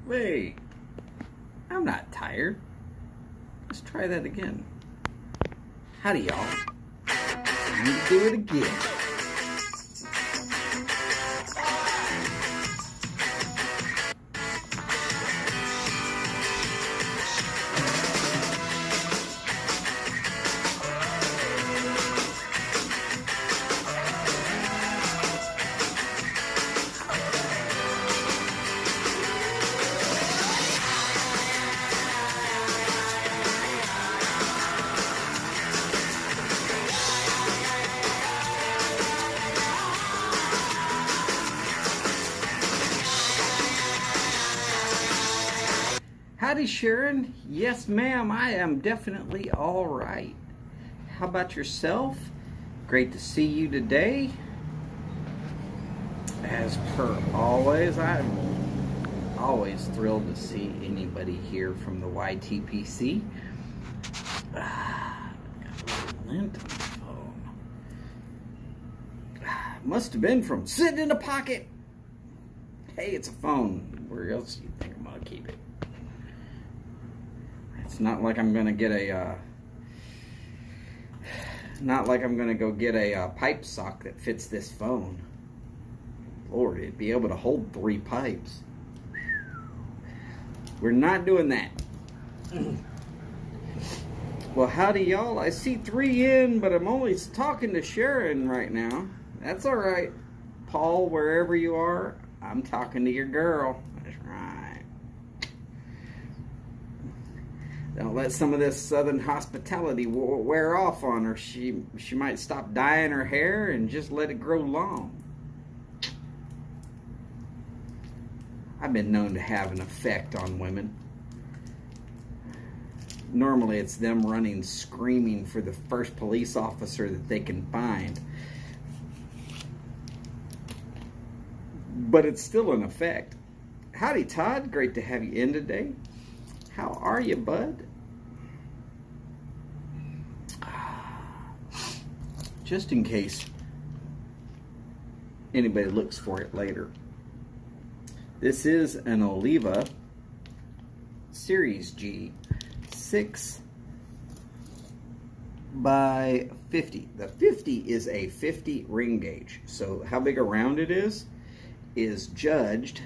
Wait, I'm not tired. Let's try that again. Howdy, y'all. Time to do it again. Howdy, Sharon. Yes, ma'am, I am definitely all right. How about yourself? Great to see you today. As per always, I'm always thrilled to see anybody here from the YTPC. Got a lint on the phone. Must have been from sitting in a pocket. Hey, it's a phone. Where else do you think I'm gonna keep it? It's not like I'm gonna get a go get a pipe sock that fits this phone. Lord, it'd be able to hold 3 pipes. We're not doing that. Well, howdy, y'all. I see 3 in, but I'm only talking to Sharon right now. That's all right. Paul, wherever you are, I'm talking to your girl. That's right. Don't let some of this southern hospitality wear off on her. She might stop dyeing her hair and just let it grow long. I've been known to have an effect on women. Normally it's them running screaming for the first police officer that they can find. But it's still an effect. Howdy, Todd. Great to have you in today. How are you, bud? Just in case anybody looks for it later. This is an Oliva Series G 6 by 50. The 50 is a 50 ring gauge. So how big around it is judged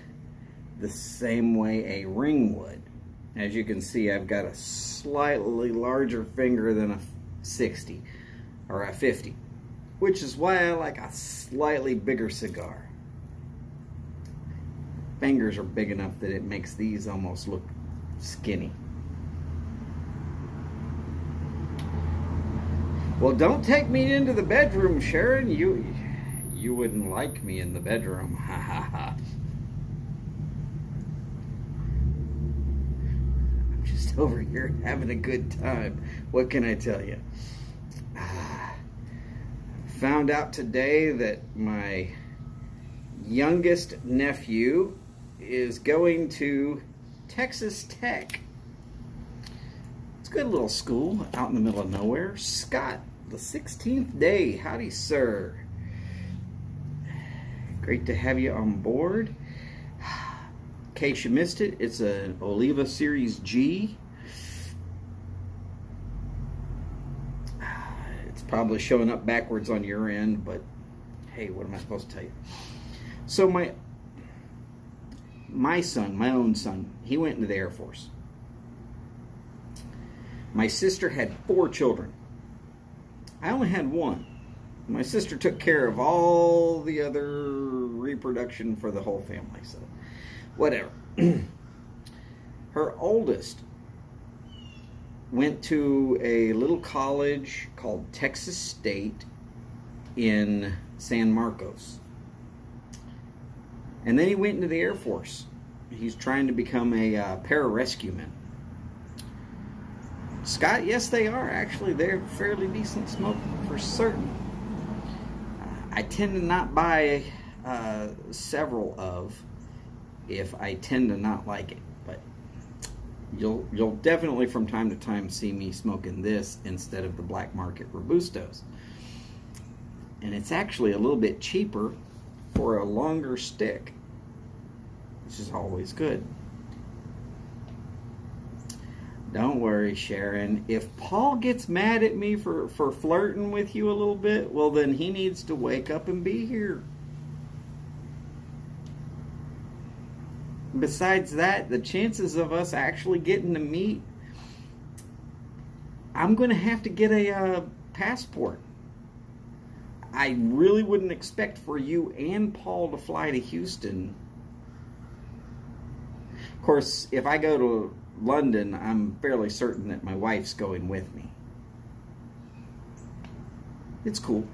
the same way a ring would. As you can see, I've got a slightly larger finger than a 60 or a 50, which is why I like a slightly bigger cigar. Fingers are big enough that it makes these almost look skinny. Well, don't take me into the bedroom, Sharon. You wouldn't like me in the bedroom. Ha ha ha. Over here having a good time. What can I tell you? Found out today that my youngest nephew is going to Texas Tech. It's a good little school out in the middle of nowhere. Scott, the 16th day. Howdy, sir. Great to have you on board. In case you missed it, it's an Oliva Series G. Probably showing up backwards on your end, but hey, what am I supposed to tell you? So my son, my own son, he went into the Air Force. My sister had 4 children. I only had 1. My sister took care of all the other reproduction for the whole family, so whatever. Her oldest went to a little college called Texas State in San Marcos. And then he went into the Air Force. He's trying to become a pararescueman. Scott, yes, they are. Actually, they're fairly decent smoke for certain. I tend to not buy several of if I tend to not like it. But you'll definitely from time to time see me smoking this instead of the black market Robustos. And it's actually a little bit cheaper for a longer stick, which is always good. Don't worry, Sharon. If Paul gets mad at me for flirting with you a little bit, well, then he needs to wake up and be here. Besides that, the chances of us actually getting to meet, I'm going to have to get a passport. I really wouldn't expect for you and Paul to fly to Houston. Of course, if I go to London, I'm fairly certain that my wife's going with me. It's cool.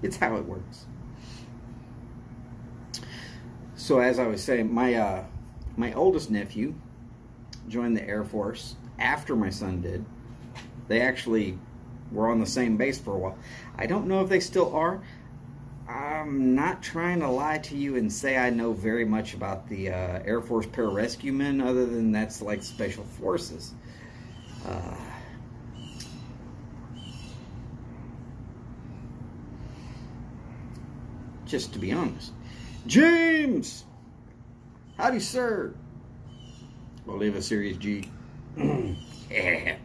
It's how it works. So as I was saying, my oldest nephew joined the Air Force after my son did. They actually were on the same base for a while. I don't know if they still are. I'm not trying to lie to you and say I know very much about the Air Force pararescuemen, other than that's like special forces. Just to be honest. James! Howdy, sir. We'll leave a Series G. Yeah.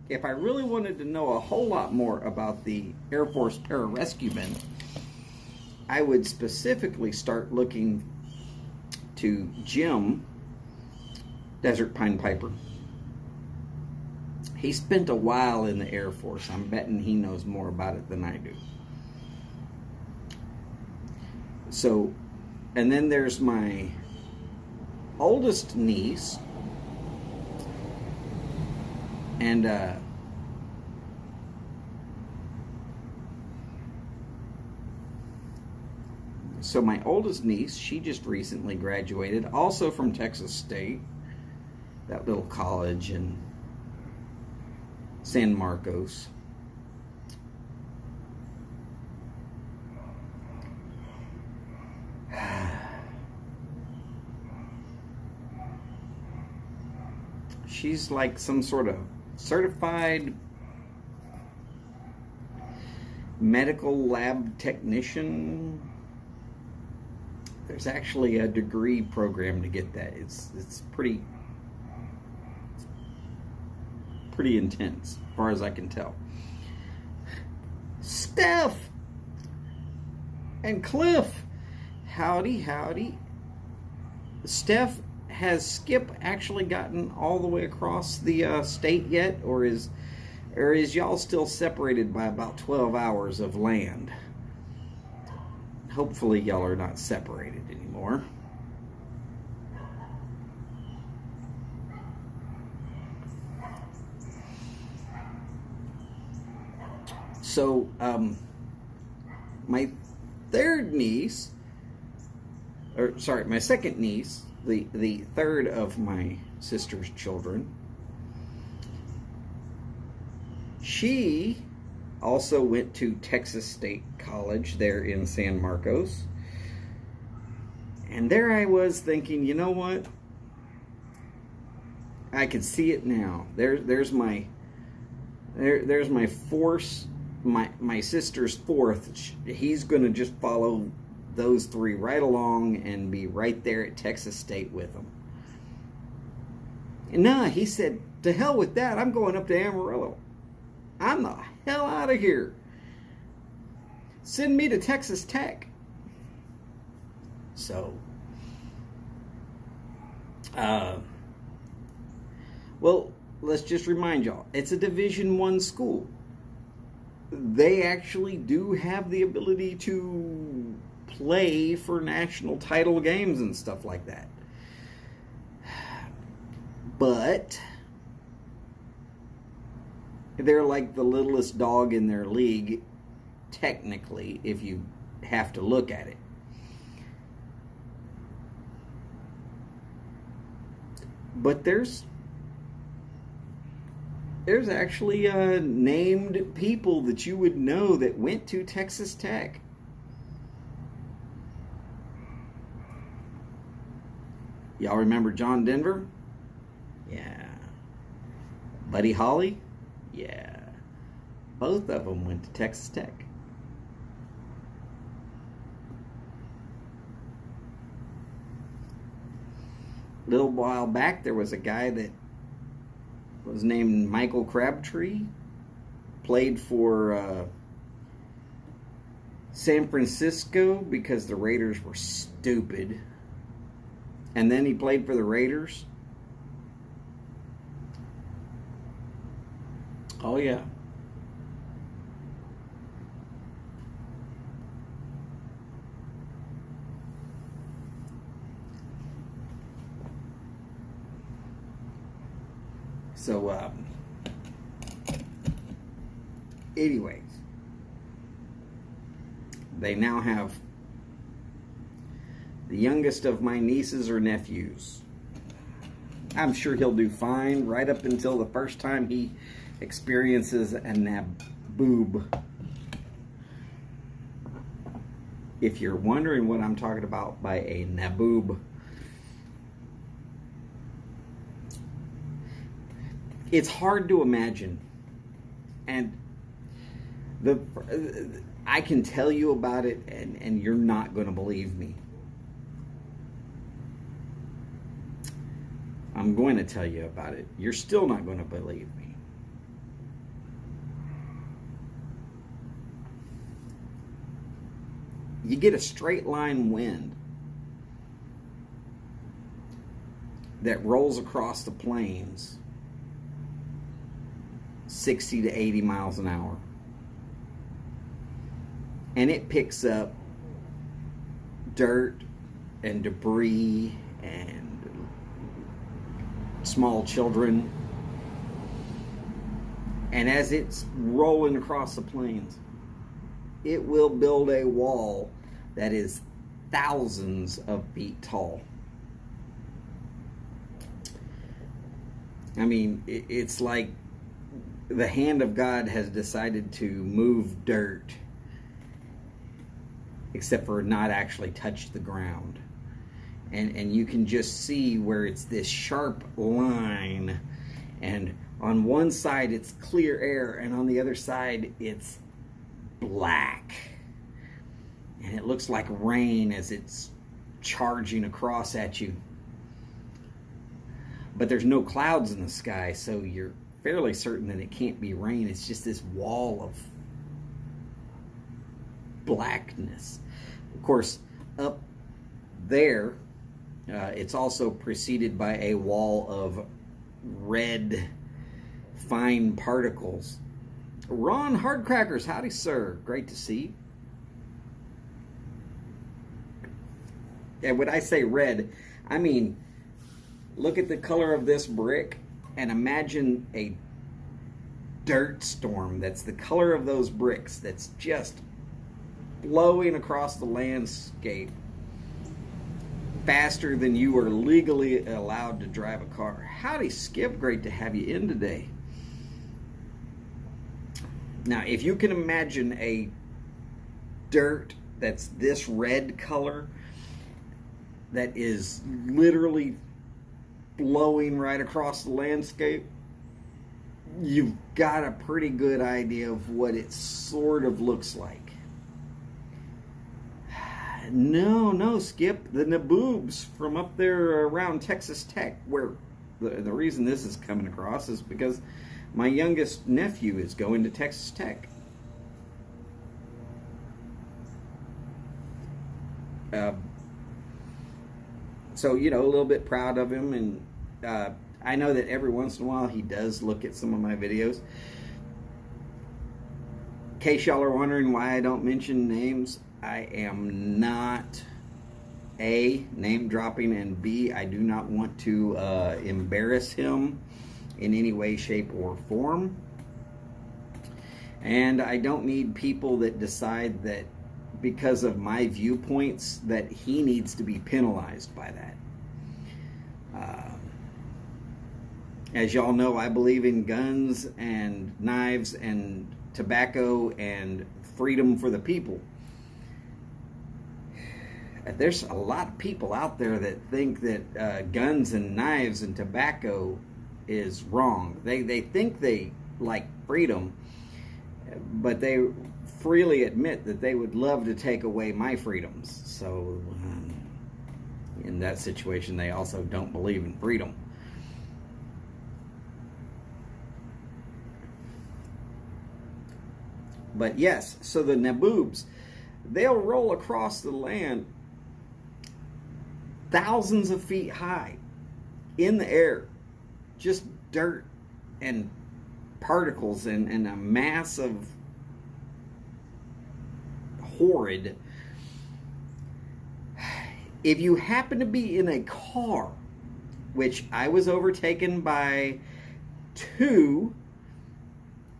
If I really wanted to know a whole lot more about the Air Force pararescuemen, I would specifically start looking to Jim, Desert Pine Piper. He spent a while in the Air Force. I'm betting he knows more about it than I do. So, and then there's my oldest niece, and so my oldest niece, she just recently graduated, also from Texas State, that little college in San Marcos. She's like some sort of certified medical lab technician. There's actually a degree program to get that. It's pretty intense, as far as I can tell. Steph and Cliff, howdy. Steph, has Skip actually gotten all the way across the state yet, or is y'all still separated by about 12 hours of land? Hopefully y'all are not separated anymore. So, my third niece, or sorry, my second niece, the third of my sister's children, she also went to Texas State College there in San Marcos. And there I was thinking, you know what? I can see it now. There's my force, my sister's fourth. He's going to just follow those three right along and be right there at Texas State with them. And nah, he said, to hell with that. I'm going up to Amarillo. I'm the hell out of here. Send me to Texas Tech. So, well, let's just remind y'all, it's a Division I school. They actually do have the ability to play for national title games and stuff like that. But they're like the littlest dog in their league, technically, if you have to look at it. But there's actually named people that you would know that went to Texas Tech. Y'all remember John Denver? Yeah. Buddy Holly? Yeah. Both of them went to Texas Tech. little while back, there was a guy that was named Michael Crabtree, played for San Francisco because the Raiders were stupid. And then he played for the Raiders. Oh, yeah. So, anyways, they now have the youngest of my nieces or nephews. I'm sure he'll do fine right up until the first time he experiences a naboob. If you're wondering what I'm talking about by a naboob, it's hard to imagine. And I can tell you about it, and you're not going to believe me. I'm going to tell you about it. You're still not going to believe me. You get a straight line wind that rolls across the plains 60 to 80 miles an hour. And it picks up dirt and debris and small children. And as it's rolling across the plains, it will build a wall that is thousands of feet tall. I mean, it's like the hand of God has decided to move dirt, except for not actually touch the ground. And you can just see where it's this sharp line, and on one side it's clear air, and on the other side it's black. And it looks like rain as it's charging across at you. But there's no clouds in the sky, so you're fairly certain that it can't be rain. It's just this wall of blackness. Of course, up there, it's also preceded by a wall of red fine particles. Ron Hardcrackers, howdy sir, great to see you. And when I say red, I mean, look at the color of this brick and imagine a dirt storm that's the color of those bricks, that's just blowing across the landscape faster than you are legally allowed to drive a car. Howdy Skip, great to have you in today. Now, if you can imagine a dirt that's this red color, that is literally blowing right across the landscape, you've got a pretty good idea of what it sort of looks like. No, Skip, the naboobs from up there around Texas Tech, where the reason this is coming across is because my youngest nephew is going to Texas Tech. So, you know, a little bit proud of him, and I know that every once in a while he does look at some of my videos. In case y'all are wondering why I don't mention names, I am not A, name dropping, and B, I do not want to embarrass him in any way, shape, or form. And I don't need people that decide that because of my viewpoints that he needs to be penalized by that. As y'all know, I believe in guns and knives and tobacco and freedom for the people. There's a lot of people out there that think that guns and knives and tobacco is wrong. They think they like freedom, but they freely admit that they would love to take away my freedoms. So in that situation, they also don't believe in freedom. But yes, so the Naboobs, they'll roll across the land thousands of feet high in the air, just dirt and particles and a mass of horrid. If you happen to be in a car, which I was overtaken by 2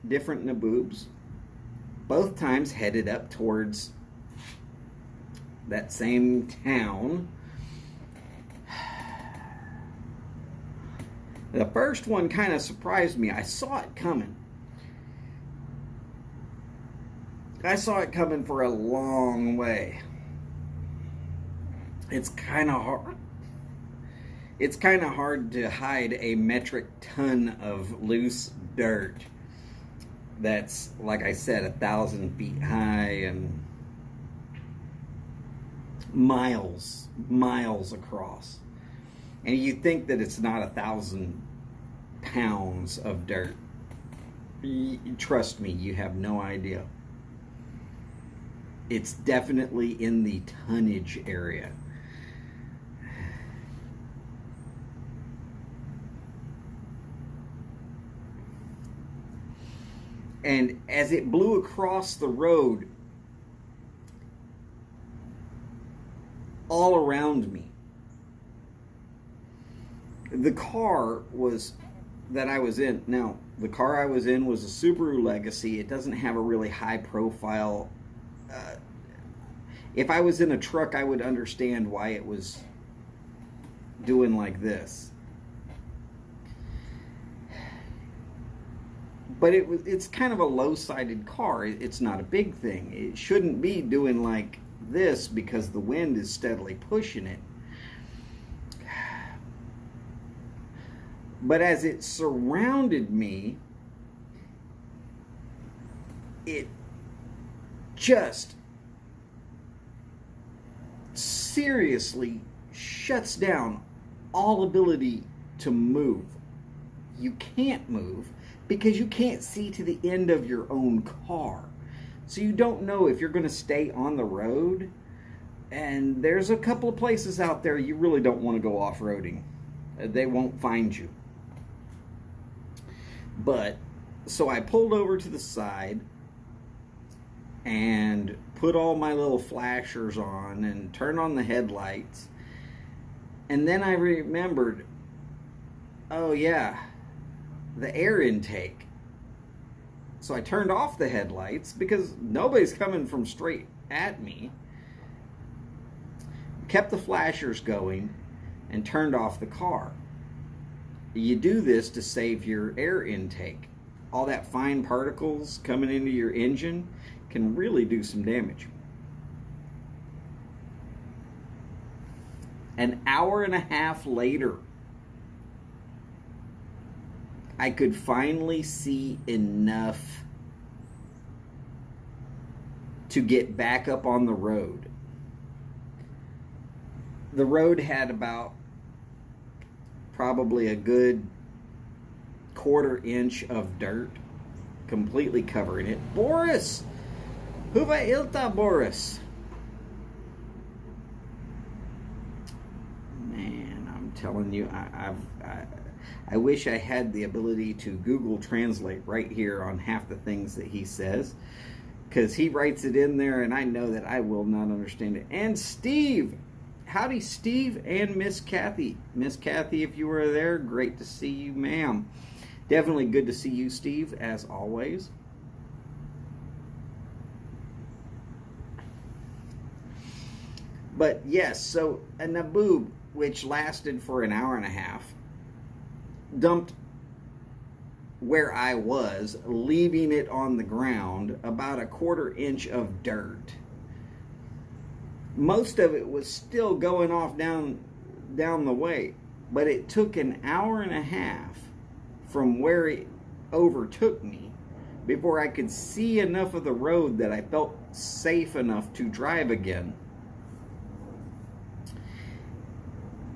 different Naboobs, both times headed up towards that same town. The first one kind of surprised me. I saw it coming. I saw it coming for a long way. It's kind of hard. It's kind of hard to hide a metric ton of loose dirt that's, like I said, 1,000 feet high and miles across. And you think that it's not 1,000 pounds of dirt. Trust me, you have no idea. It's definitely in the tonnage area. And as it blew across the road, all around me, the car that I was in. Now, the car I was in was a Subaru Legacy. It doesn't have a really high profile. If I was in a truck, I would understand why it was doing like this. But it's kind of a low-sided car. It's not a big thing. It shouldn't be doing like this because the wind is steadily pushing it. But as it surrounded me, it just seriously shuts down all ability to move. You can't move because you can't see to the end of your own car. So you don't know if you're going to stay on the road. And there's a couple of places out there you really don't want to go off-roading. They won't find you. But, so I pulled over to the side and put all my little flashers on and turned on the headlights. And then I remembered, oh yeah, the air intake. So I turned off the headlights because nobody's coming from straight at me. Kept the flashers going and turned off the car. You do this to save your air intake. All that fine particles coming into your engine can really do some damage. An hour and a half later, I could finally see enough to get back up on the road. The road had about probably a good 1/4 inch of dirt completely covering it. Boris! Huva ilta, Boris? Man, I'm telling you, I wish I had the ability to Google Translate right here on half the things that he says, because he writes it in there and I know that I will not understand it. And Steve! Howdy, Steve and Miss Kathy. Miss Kathy, if you were there, great to see you, ma'am. Definitely good to see you, Steve, as always. But yes, so a Naboob, which lasted for an hour and a half, dumped where I was, leaving it on the ground about a 1/4 inch of dirt. Most of it was still going off down the way, but it took an hour and a half from where it overtook me before I could see enough of the road that I felt safe enough to drive again.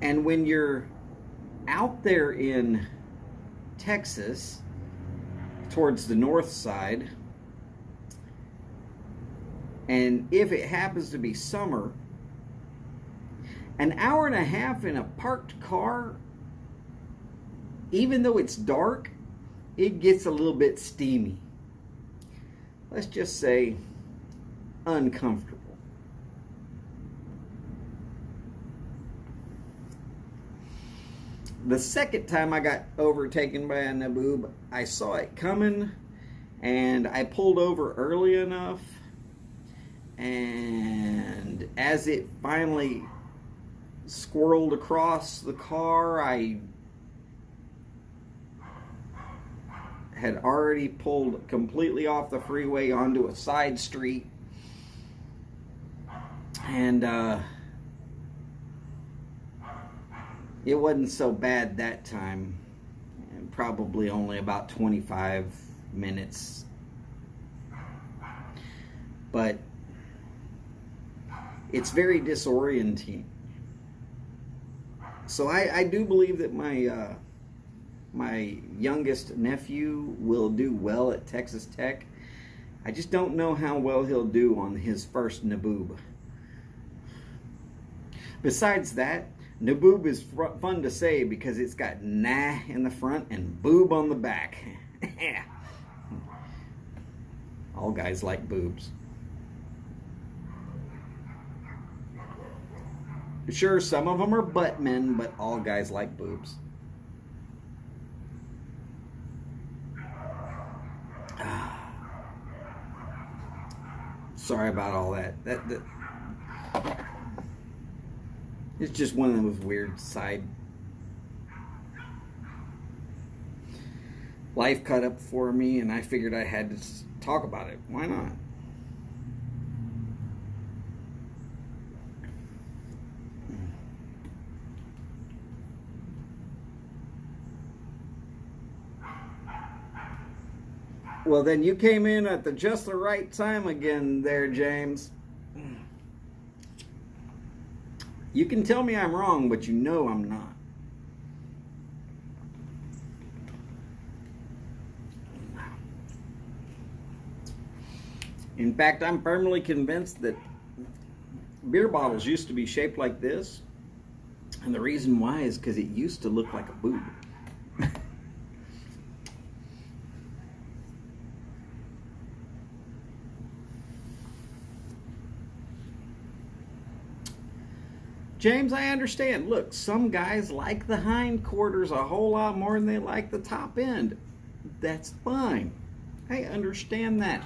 And when you're out there in Texas, towards the north side, and if it happens to be summer, an hour and a half in a parked car, even though it's dark, it gets a little bit steamy. Let's just say uncomfortable. The second time I got overtaken by a naboob, I saw it coming and I pulled over early enough, and as it finally squirreled across the car, I had already pulled completely off the freeway onto a side street, and it wasn't so bad that time. Probably only about 25 minutes. But it's very disorienting. So I do believe that my youngest nephew will do well at Texas Tech. I just don't know how well he'll do on his first naboob. Besides that, naboob is fun to say because it's got nah in the front and boob on the back. All guys like boobs. Sure, some of them are butt men, but all guys like boobs. Sorry about all that. It's just one of those weird side. Life cut up for me, and I figured I had to talk about it. Why not? Well, then you came in at just the right time again there, James. You can tell me I'm wrong, but you know I'm not. In fact, I'm firmly convinced that beer bottles used to be shaped like this. And the reason why is because it used to look like a boob. James, I understand. Look, some guys like the hindquarters a whole lot more than they like the top end. That's fine. I understand that.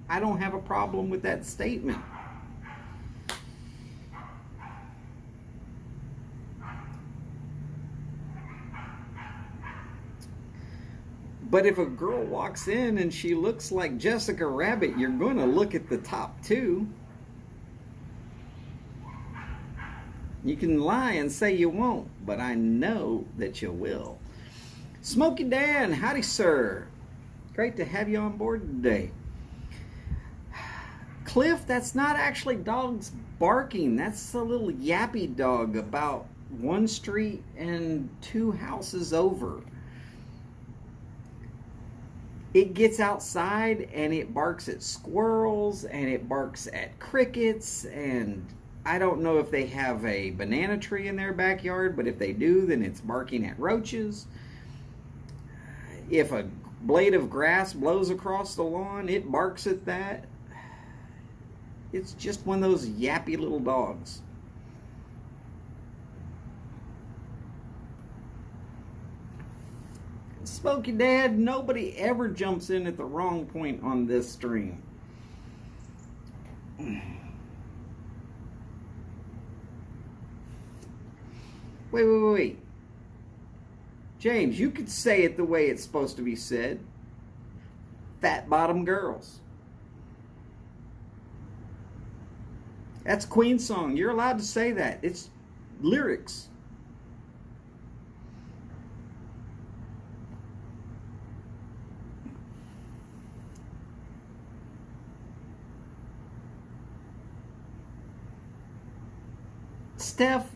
I don't have a problem with that statement. But if a girl walks in and she looks like Jessica Rabbit, you're going to look at the top too. You can lie and say you won't, but I know that you will. Smoky Dan, howdy sir. Great to have you on board today. Cliff, that's not actually dogs barking. That's a little yappy dog about one street and 2 houses over. It gets outside and it barks at squirrels and it barks at crickets, and I don't know if they have a banana tree in their backyard, but if they do, then it's barking at roaches. If a blade of grass blows across the lawn, it barks at that. It's just one of those yappy little dogs. Smokey Dad, nobody ever jumps in at the wrong point on this stream. Wait. James, you could say it the way it's supposed to be said. Fat bottom girls. That's Queen's song. You're allowed to say that. It's lyrics. Steph,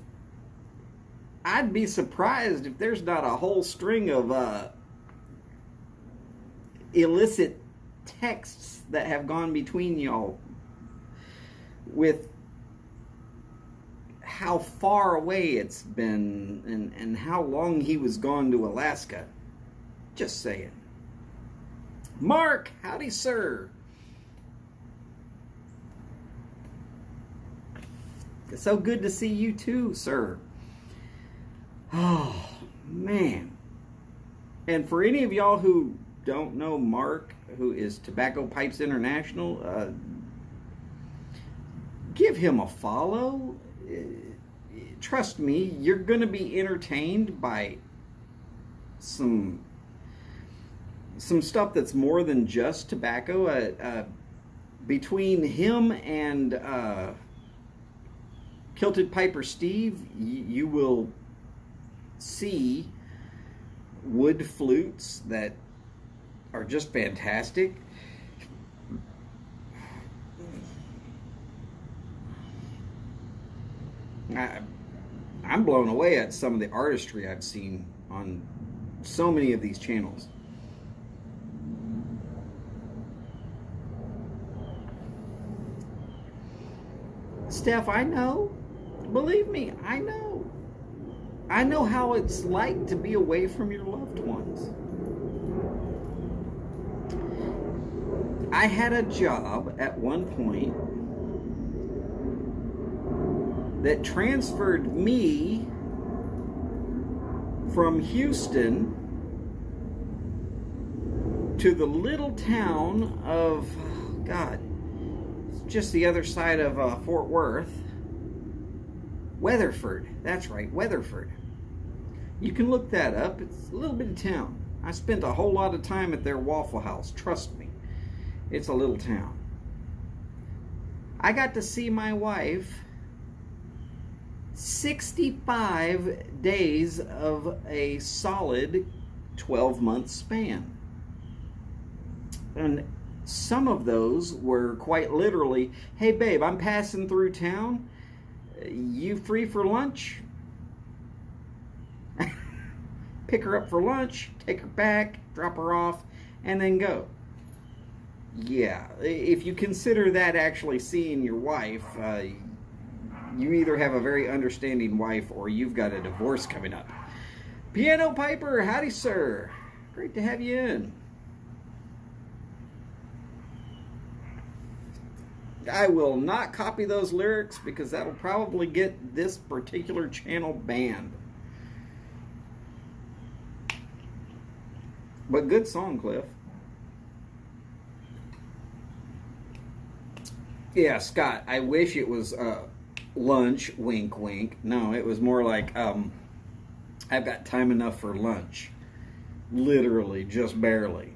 I'd be surprised if there's not a whole string of illicit texts that have gone between y'all with how far away it's been and how long he was gone to Alaska. Just saying. Mark, howdy, sir. It's so good to see you too, sir. Oh, man. And for any of y'all who don't know Mark, who is Tobacco Pipes International, give him a follow. Trust me, you're going to be entertained by some stuff that's more than just tobacco. Between him and Kilted Piper Steve, you will see wood flutes that are just fantastic. I'm blown away at some of the artistry I've seen on so many of these channels. Steph, I know. Believe me, I know. I know how it's like to be away from your loved ones. I had a job at one point that transferred me from Houston to the little town of, God, just the other side of Fort Worth. Weatherford. That's right, Weatherford. You can look that up. It's a little bit of town. I spent a whole lot of time at their Waffle House. Trust me. It's a little town. I got to see my wife 65 days of a solid 12-month span. And some of those were quite literally, hey babe, I'm passing through town. You free for lunch? Pick her up for lunch, take her back, drop her off, and then go. Yeah, if you consider that actually seeing your wife, you either have a very understanding wife or you've got a divorce coming up. Piano Piper, howdy sir. Great to have you in. I will not copy those lyrics because that'll probably get this particular channel banned. But good song, Cliff. Yeah, Scott, I wish it was lunch, wink, wink. No, it was more like, I've got time enough for lunch. Literally, just barely.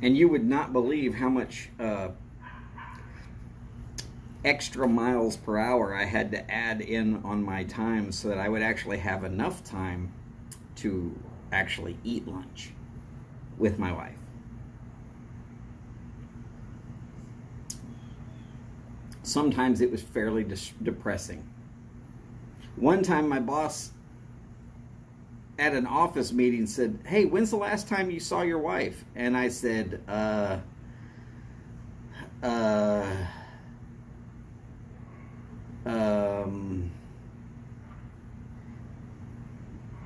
And you would not believe how much extra miles per hour I had to add in on my time so that I would actually have enough time to actually eat lunch with my wife. Sometimes it was fairly depressing. One time my boss at an office meeting said, hey, when's the last time you saw your wife? And I said,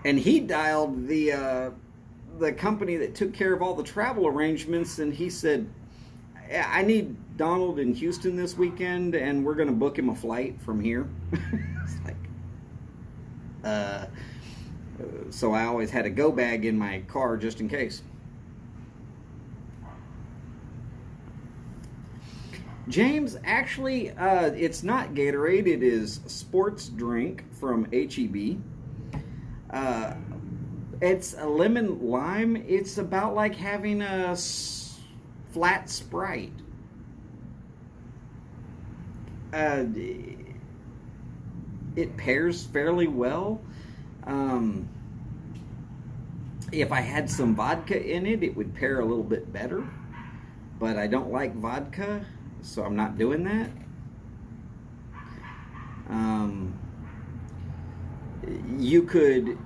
and he dialed the company that took care of all the travel arrangements, and he said, I need Donald in Houston this weekend, and we're going to book him a flight from here. It's like, so I always had a go bag in my car just in case. James, actually, it's not Gatorade. It is sports drink from HEB. It's a lemon lime. It's about like having a flat Sprite. It pairs fairly well. If I had some vodka in it, it would pair a little bit better. But I don't like vodka, so I'm not doing that. You could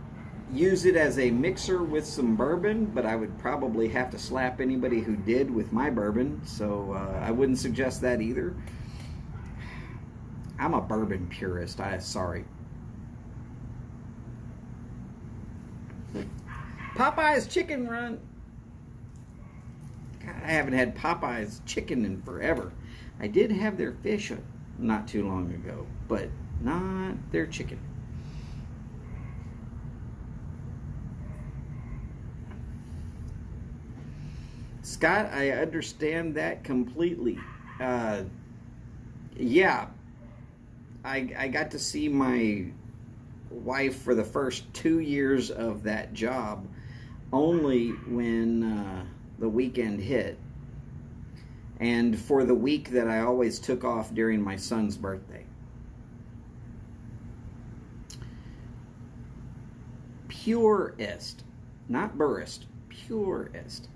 use it as a mixer with some bourbon, but I would probably have to slap anybody who did with my bourbon, so I wouldn't suggest that either. I'm a bourbon purist. Sorry. Popeye's Chicken Run. God, I haven't had Popeye's chicken in forever. I did have their fish not too long ago, but not their chicken. Scott, I understand that completely. Yeah, I got to see my wife for the first 2 years of that job only when the weekend hit, and for the week that I always took off during my son's birthday. Purist, not burist, purist.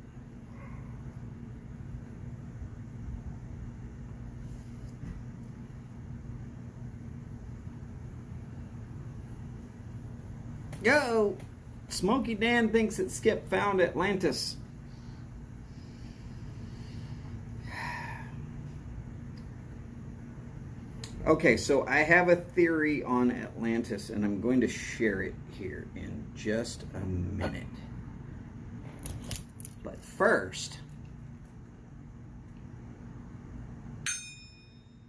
Yo, Smokey Dan thinks that Skip found Atlantis. Okay, so I have a theory on Atlantis, and I'm going to share it here in just a minute. But first,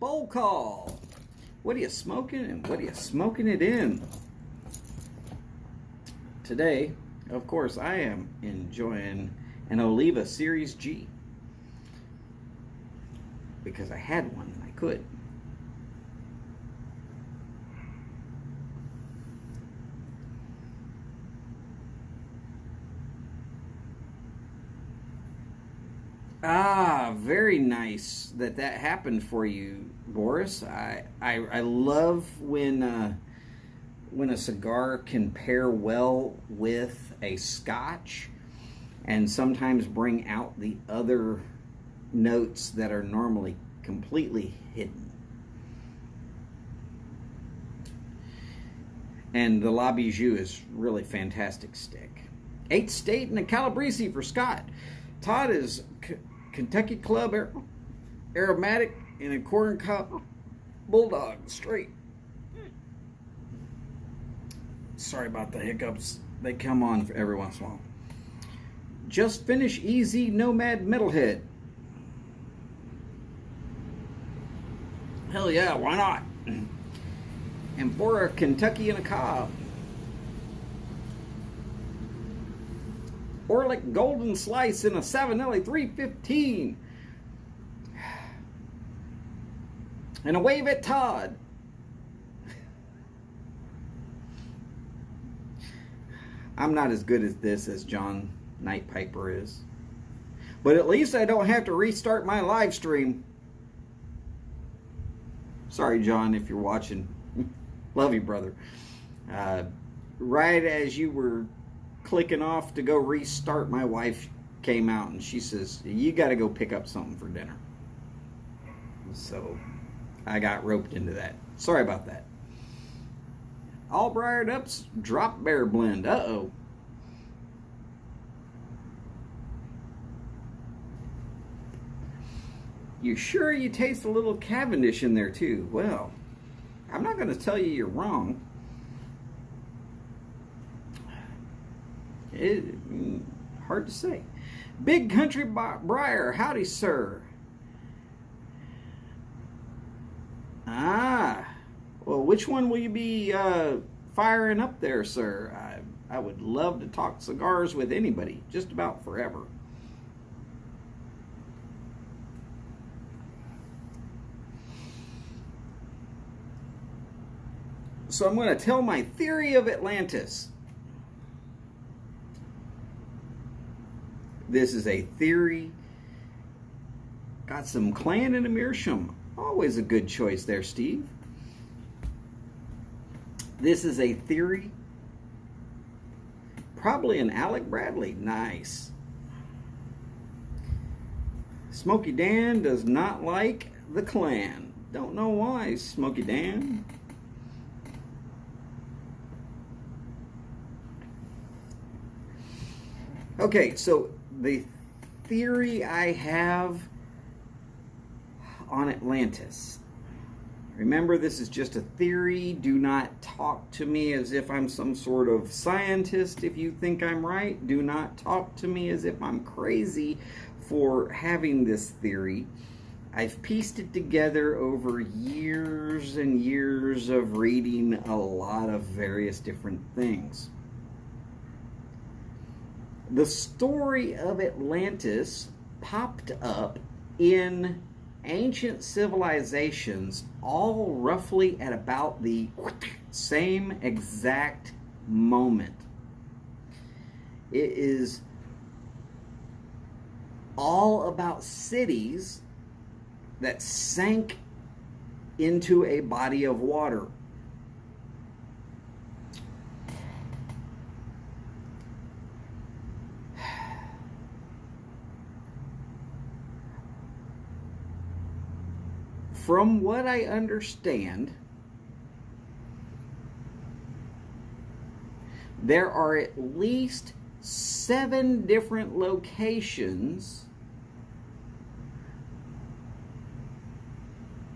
bowl call. What are you smoking, and what are you smoking it in? Today, of course, I am enjoying an Oliva Series G because I had one and I could. Ah, very nice that happened for you, Boris. I love when a cigar can pair well with a scotch and sometimes bring out the other notes that are normally completely hidden. And the La Bijou is really fantastic stick. 8th State and a Calabrese for Scott. Todd is Kentucky Club Aromatic and a Corn Cup Bulldog straight. Sorry about the hiccups. They come on for every once in a while. Just Finish Easy Nomad Metalhead. Hell yeah, why not? And for a Kentucky and a Cobb. Orlick Golden Slice in a Savinelli 315. And a Wave at Todd. I'm not as good at this as John Nightpiper is. But at least I don't have to restart my live stream. Sorry, John, if you're watching. Love you, brother. Right as you were clicking off to go restart, my wife came out and she says, you got to go pick up something for dinner. So I got roped into that. Sorry about that. All Briared Up's Drop Bear Blend. Uh-oh. You sure you taste a little Cavendish in there too? Well, I'm not going to tell you you're wrong. Hard to say. Big Country Briar. Howdy, sir. Ah. Well, which one will you be firing up there, sir? I would love to talk cigars with anybody, just about forever. So I'm going to tell my theory of Atlantis. This is a theory. Got some Clan and a Meerschaum. Always a good choice there, Steve. This is a theory. Probably an Alec Bradley. Nice. Smokey Dan does not like the Clan. Don't know why, Smokey Dan. Okay, so the theory I have on Atlantis. Remember, this is just a theory. Do not talk to me as if I'm some sort of scientist if you think I'm right. Do not talk to me as if I'm crazy for having this theory. I've pieced it together over years and years of reading a lot of various different things. The story of Atlantis popped up in ancient civilizations all roughly at about the same exact moment. It is all about cities that sank into a body of water. From what I understand, there are at least 7 different locations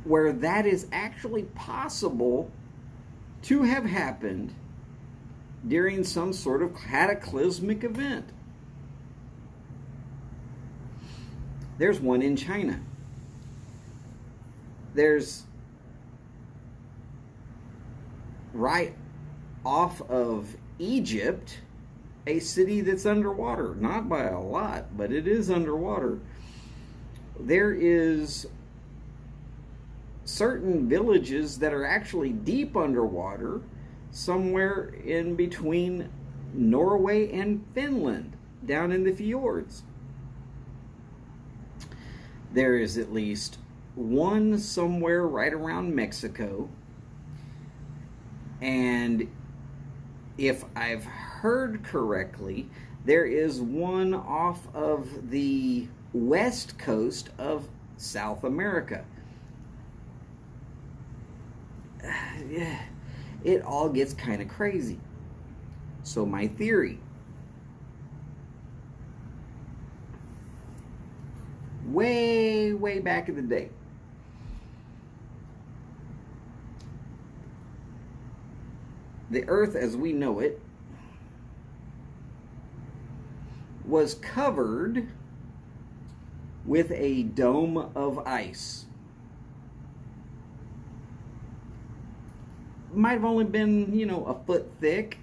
where that is actually possible to have happened during some sort of cataclysmic event. There's one in China. There's right off of Egypt, a city that's underwater. Not by a lot, but it is underwater. There is certain villages that are actually deep underwater, somewhere in between Norway and Finland, down in the fjords. There is at least one somewhere right around Mexico, and if I've heard correctly, there is one off of the west coast of South America. It all gets kind of crazy. So my theory, way back in the day, the earth as we know it was covered with a dome of ice. Might have only been, a foot thick,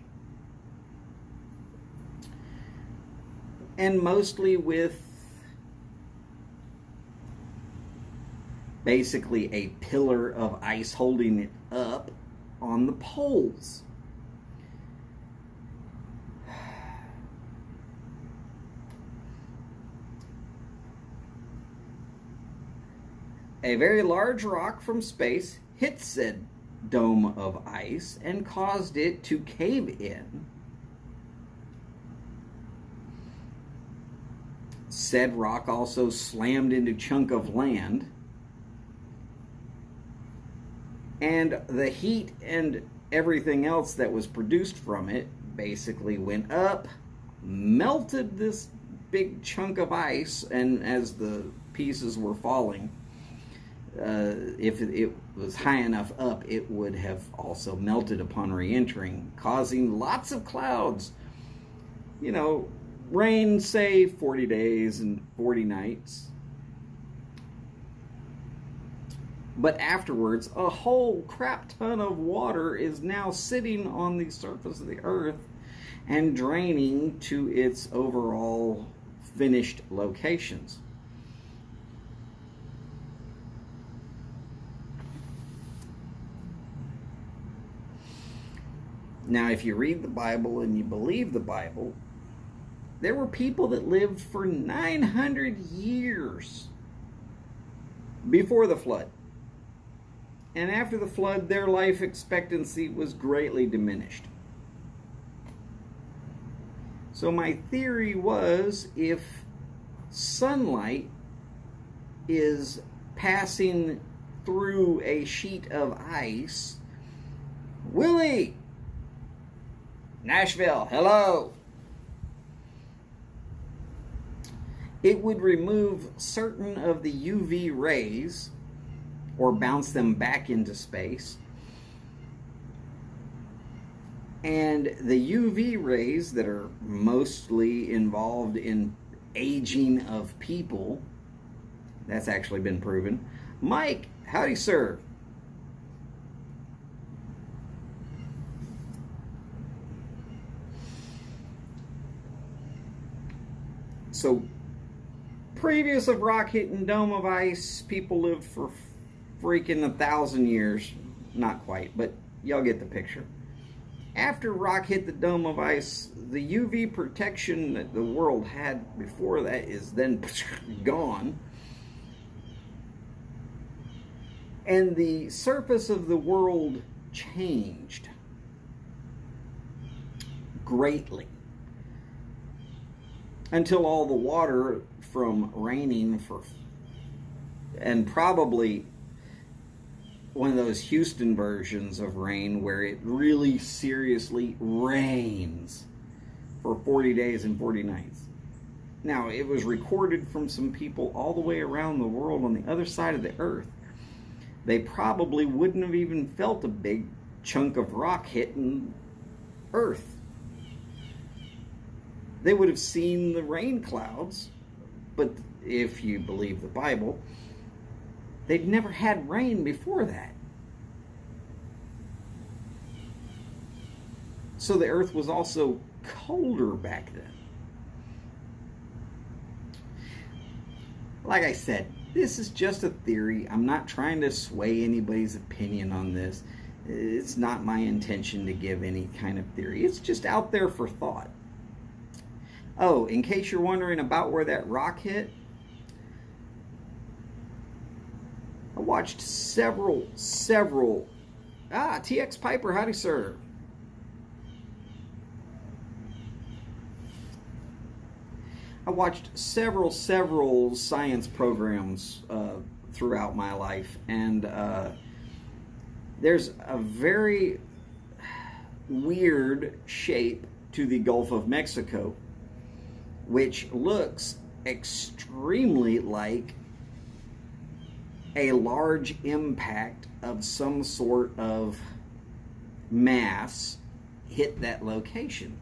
and mostly with basically a pillar of ice holding it up on the poles. A very large rock from space hit said dome of ice and caused it to cave in. Said rock also slammed into a chunk of land, and the heat and everything else that was produced from it basically went up, melted this big chunk of ice, and as the pieces were falling, if it was high enough up, it would have also melted upon re-entering, causing lots of clouds. Rain, say, 40 days and 40 nights. But afterwards, a whole crap ton of water is now sitting on the surface of the earth and draining to its overall finished locations. Now, if you read the Bible and you believe the Bible, there were people that lived for 900 years before the flood. And after the flood, their life expectancy was greatly diminished. So my theory was, if sunlight is passing through a sheet of ice, Willie, Nashville, hello. It would remove certain of the UV rays or bounce them back into space. And the UV rays that are mostly involved in aging of people, that's actually been proven. Mike, howdy, sir. So, previous of rock hitting dome of ice, people lived for freaking 1,000 years. Not quite, but y'all get the picture. After rock hit the dome of ice, the UV protection that the world had before that is then gone. And the surface of the world changed greatly until all the water from raining and probably one of those Houston versions of rain where it really seriously rains for 40 days and 40 nights. Now, it was recorded from some people all the way around the world on the other side of the earth. They probably wouldn't have even felt a big chunk of rock hitting earth. They would have seen the rain clouds, but if you believe the Bible, they'd never had rain before that. So the earth was also colder back then. Like I said, this is just a theory. I'm not trying to sway anybody's opinion on this. It's not my intention to give any kind of theory. It's just out there for thought. Oh, in case you're wondering about where that rock hit, I watched several, TX Piper, howdy sir. I watched several science programs throughout my life, and there's a very weird shape to the Gulf of Mexico, which looks extremely like a large impact of some sort of mass hit that location,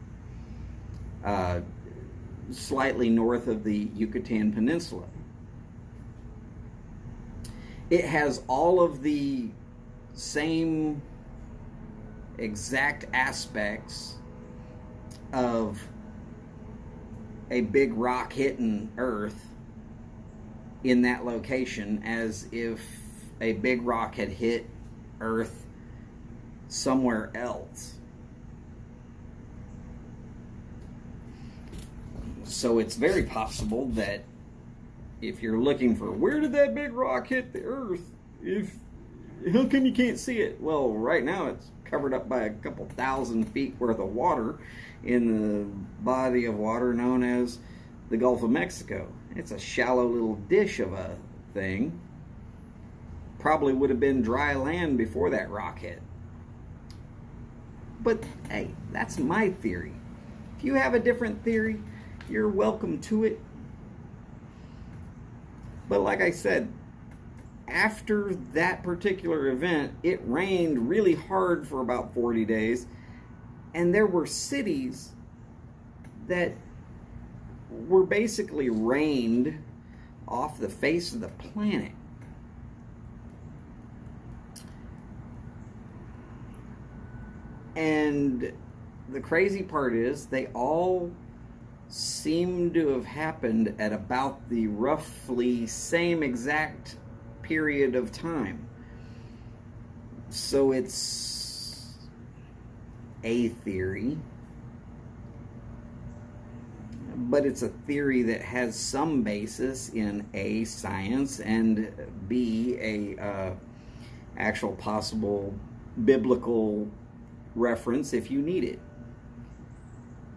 slightly north of the Yucatan Peninsula. It has all of the same exact aspects of a big rock hitting Earth in that location as if a big rock had hit Earth somewhere else. So it's very possible that if you're looking for where did that big rock hit the Earth, how come you can't see it? Well, right now it's covered up by a couple thousand feet worth of water in the body of water known as the Gulf of Mexico. It's a shallow little dish of a thing. Probably would have been dry land before that rock hit. But hey, that's my theory. If you have a different theory, you're welcome to it. But like I said, after that particular event, it rained really hard for about 40 days, and there were cities that were basically rained off the face of the planet. And the crazy part is they all seem to have happened at about the roughly same exact period of time. So it's a theory, but it's a theory that has some basis in A, science, and B, a actual possible biblical reference if you need it.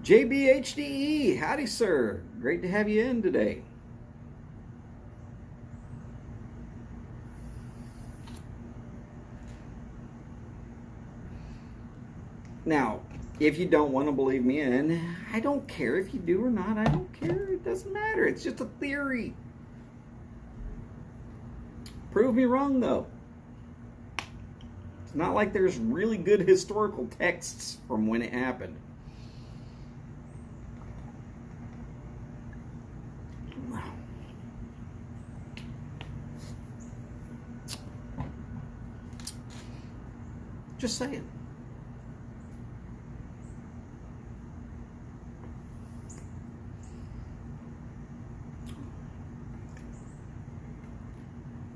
JBHDE, howdy sir, great to have you in today. Now, If you don't want to believe me, and I don't care if you do or not, I don't care. It doesn't matter. It's just a theory. Prove me wrong, though. It's not like there's really good historical texts from when it happened. Just saying.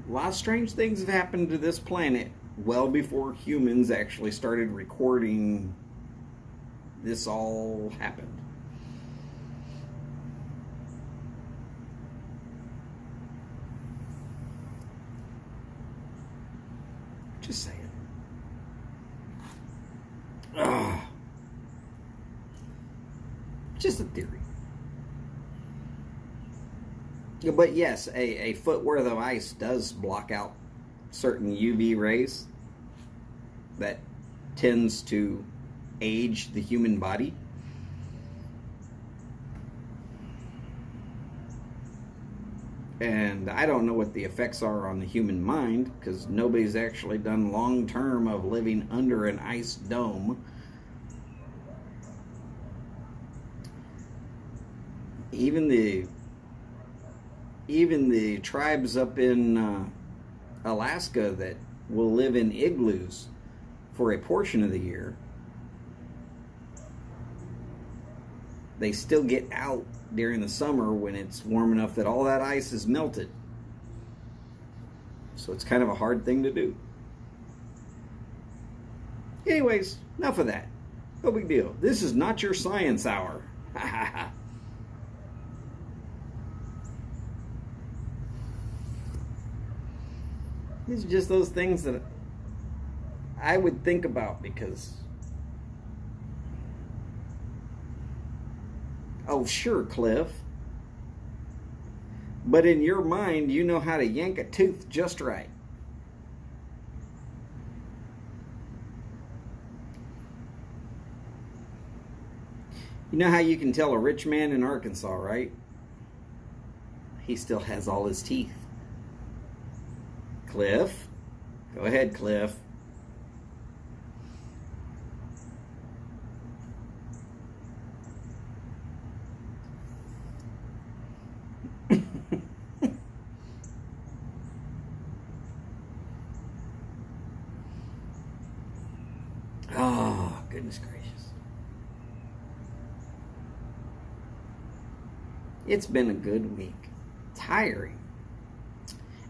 A lot of strange things have happened to this planet well before humans actually started recording this all happened. Just saying. Ugh. Just a theory. But yes, a foot worth of ice does block out certain UV rays that tends to age the human body. And I don't know what the effects are on the human mind, because nobody's actually done long term of living under an ice dome. Even the tribes up in Alaska that will live in igloos for a portion of the year, they still get out during the summer when it's warm enough that all that ice is melted. So it's kind of a hard thing to do. Anyways, enough of that. No big deal. This is not your science hour. These are just those things that I would think about because, oh sure, Cliff, but in your mind you know how to yank a tooth just right. You know how you can tell a rich man in Arkansas, right? He still has all his teeth. Cliff, go ahead, Cliff. Oh, goodness gracious. It's been a good week. Tiring.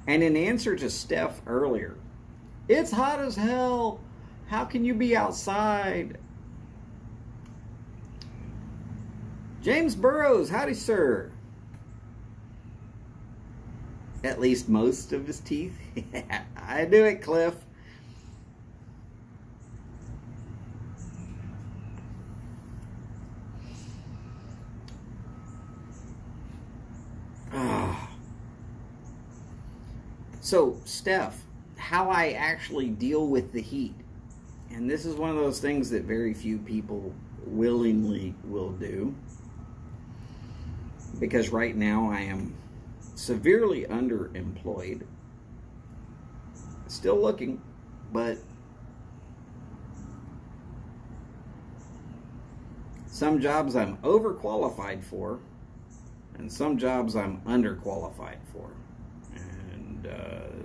And in answer to Steph earlier, it's hot as hell. How can you be outside? James Burrows, howdy, sir. At least most of his teeth. I do it, Cliff. So, Steph, how I actually deal with the heat. And this is one of those things that very few people willingly will do. Because right now I am severely underemployed. Still looking, but some jobs I'm overqualified for, and some jobs I'm underqualified for.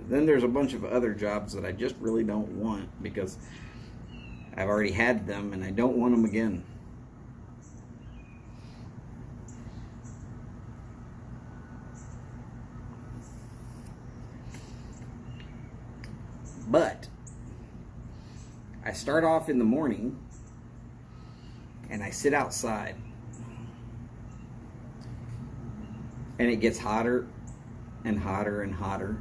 Then there's a bunch of other jobs that I just really don't want because I've already had them and I don't want them again. But I start off in the morning and I sit outside and it gets hotter and hotter and hotter.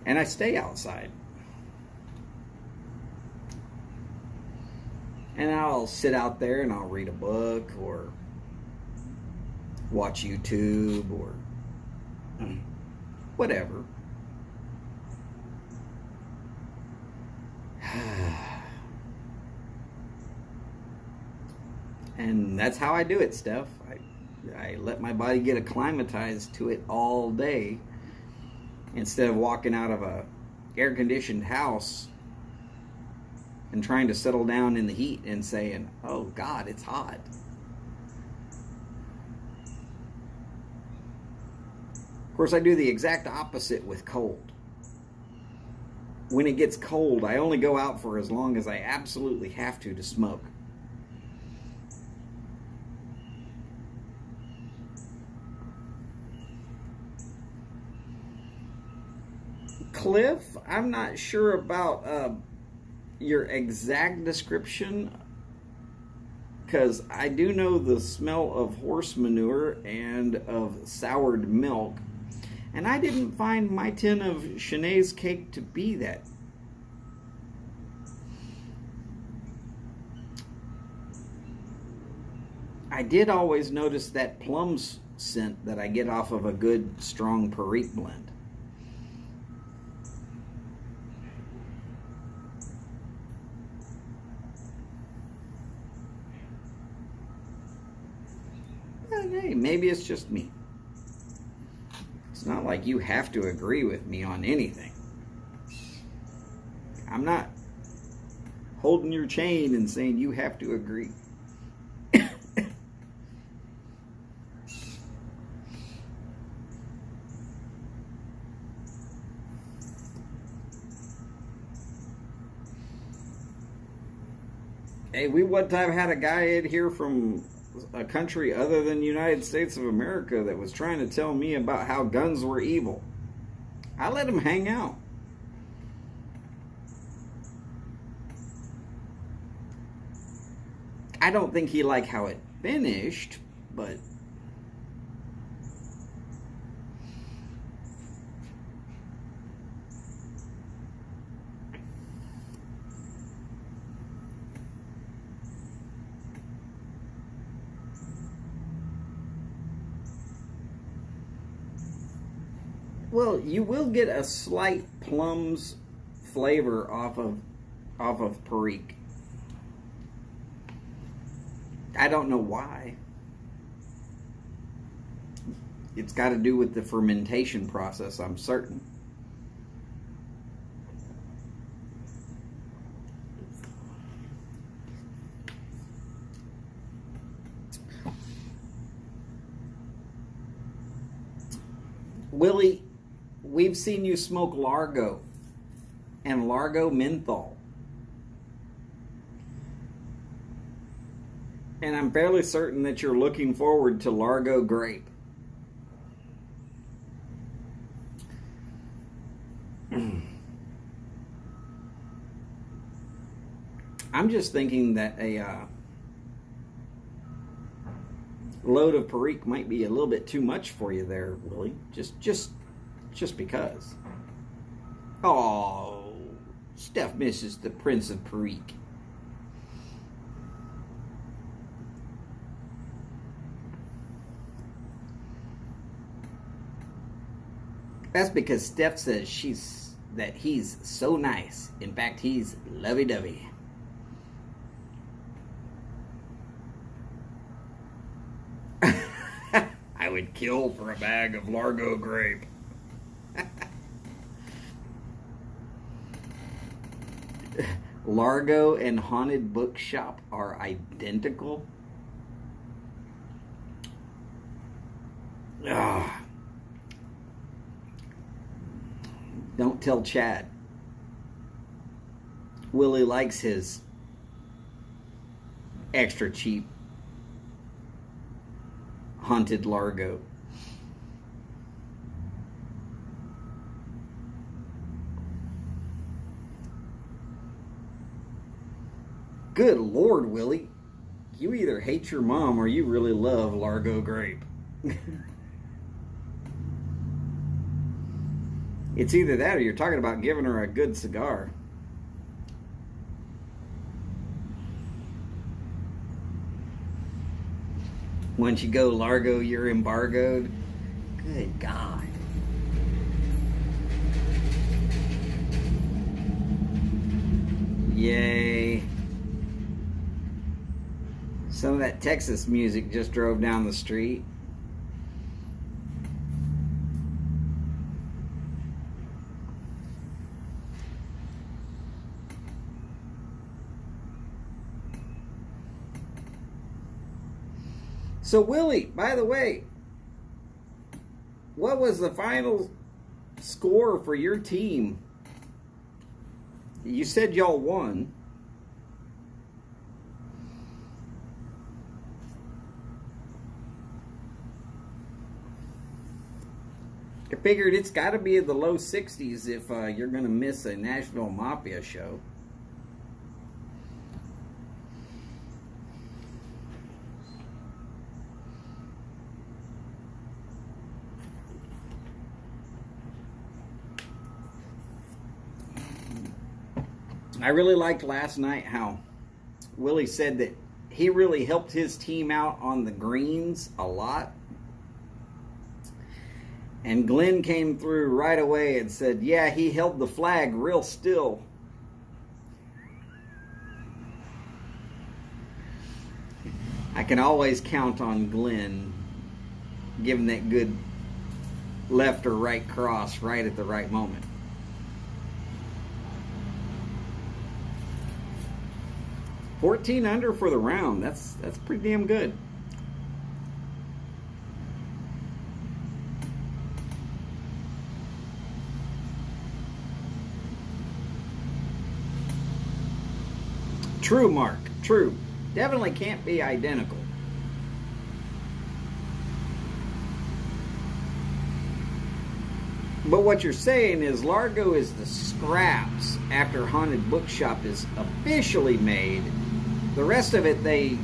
And I stay outside. And I'll sit out there and I'll read a book or watch YouTube or whatever. And that's how I do it, Steph. I let my body get acclimatized to it all day instead of walking out of a air-conditioned house and trying to settle down in the heat and saying, oh God, it's hot. Of course, I do the exact opposite with cold. When it gets cold, I only go out for as long as I absolutely have to smoke. Cliff, I'm not sure about your exact description, because I do know the smell of horse manure and of soured milk, and I didn't find my tin of Shanae's cake to be that. I did always notice that plums scent that I get off of a good strong Perique blend. Hey, maybe it's just me. It's not like you have to agree with me on anything. I'm not holding your chain and saying you have to agree. Hey, we one time had a guy in here from a country other than the United States of America that was trying to tell me about how guns were evil. I let him hang out. I don't think he liked how it finished, but well, you will get a slight plums flavor off of Perique. I don't know why. It's got to do with the fermentation process, I'm certain. Willie, we've seen you smoke Largo and Largo menthol. And I'm fairly certain that you're looking forward to Largo grape. I'm just thinking that a load of Perique might be a little bit too much for you there, Willie. Just because. Oh, Steph misses the Prince of Perique. That's because Steph says he's so nice. In fact, he's lovey-dovey. I would kill for a bag of Largo grape. Largo and Haunted Bookshop are identical. Ah. Don't tell Chad. Willie likes his extra cheap Haunted Largo. Good Lord, Willie. You either hate your mom or you really love Largo grape. It's either that or you're talking about giving her a good cigar. Once you go Largo, you're embargoed. Good God. Yay. Some of that Texas music just drove down the street. So, Willie, by the way, what was the final score for your team? You said y'all won. I figured it's got to be in the low 60s if you're going to miss a Nashville Mafia show. I really liked last night how Willie said that he really helped his team out on the greens a lot. And Glenn came through right away and said, yeah, he held the flag real still. I can always count on Glenn giving that good left or right cross right at the right moment. $14 under for the round. That's pretty damn good. True, Mark. True. Definitely can't be identical. But what you're saying is Largo is the scraps after Haunted Bookshop is officially made. The rest of it they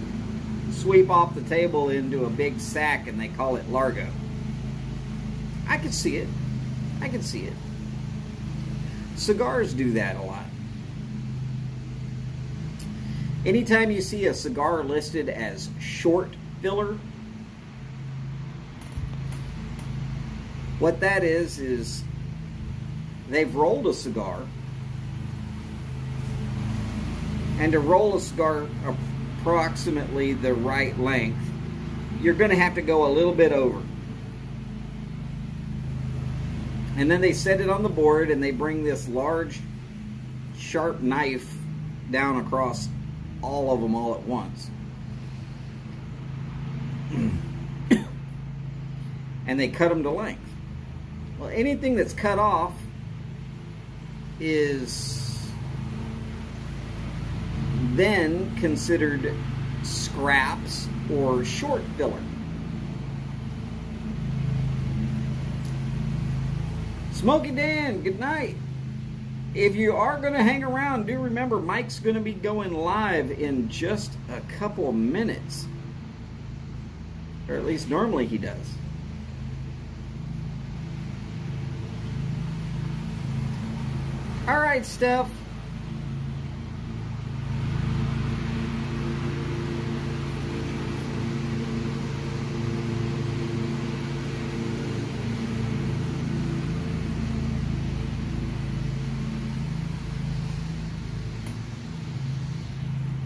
sweep off the table into a big sack and they call it Largo. I can see it. I can see it. Cigars do that a lot. Anytime you see a cigar listed as short filler, what that is they've rolled a cigar, and to roll a cigar approximately the right length, you're going to have to go a little bit over. And then they set it on the board and they bring this large, sharp knife down across all of them all at once. And they cut them to length. Well, anything that's cut off is then considered scraps or short filler. Smokey Dan, good night. If you are going to hang around, do remember Mike's going to be going live in just a couple of minutes. Or at least normally he does. All right, Steph.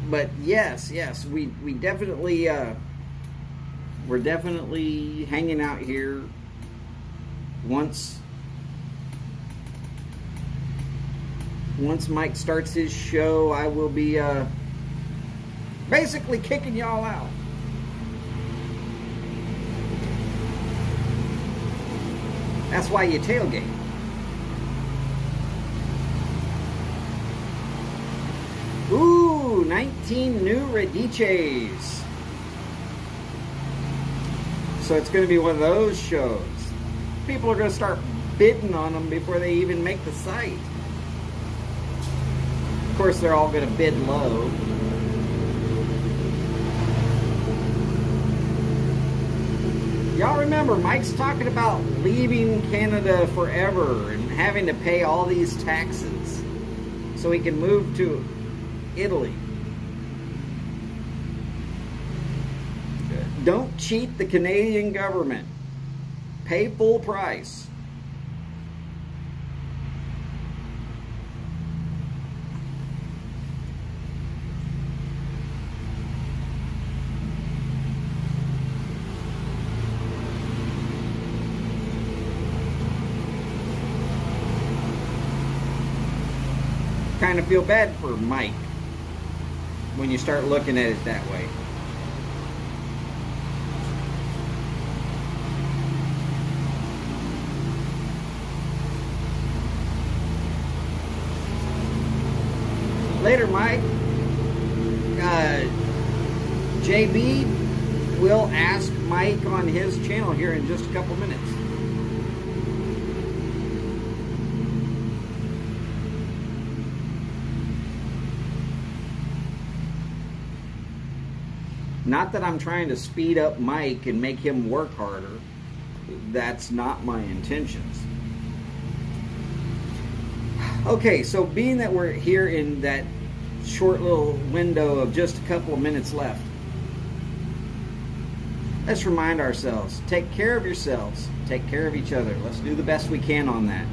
But yes, we definitely we're definitely hanging out here. Once Mike starts his show, I will be basically kicking y'all out. That's why you tailgate. Ooh, 19 new Radices. So it's going to be one of those shows. People are going to start bidding on them before they even make the site. Of course, they're all going to bid low. Y'all remember, Mike's talking about leaving Canada forever and having to pay all these taxes so he can move to Italy. Don't cheat the Canadian government. Pay full price. kind of feel bad for Mike when you start looking at it that way. Later, Mike. JB will ask Mike on his channel here in just a couple minutes. Not that I'm trying to speed up Mike and make him work harder. That's not my intentions. Okay, so being that we're here in that short little window of just a couple of minutes left, let's remind ourselves, take care of yourselves, take care of each other. Let's do the best we can on that.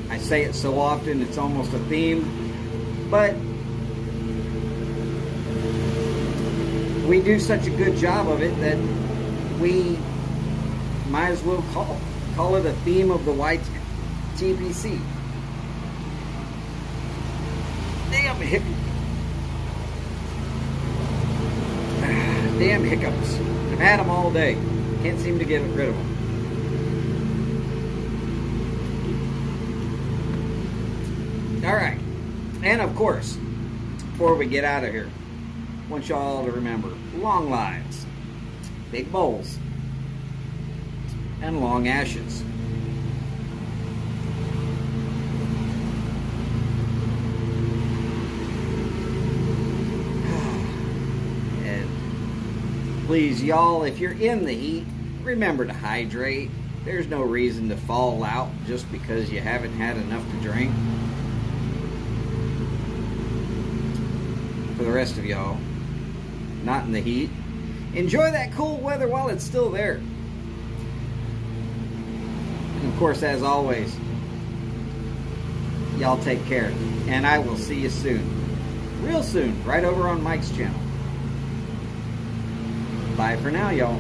I say it so often, it's almost a theme, but we do such a good job of it that we might as well call it a theme of the YTPC. Damn hiccups. I've had them all day. Can't seem to get rid of them. Alright. And of course, before we get out of here, I want y'all to remember, long lives, big bowls, and long ashes. Please, y'all, if you're in the heat, remember to hydrate. There's no reason to fall out just because you haven't had enough to drink. For the rest of y'all, not in the heat, enjoy that cool weather while it's still there. And of course, as always, y'all take care. And I will see you soon. Real soon, right over on Mike's channel. Bye for now, y'all.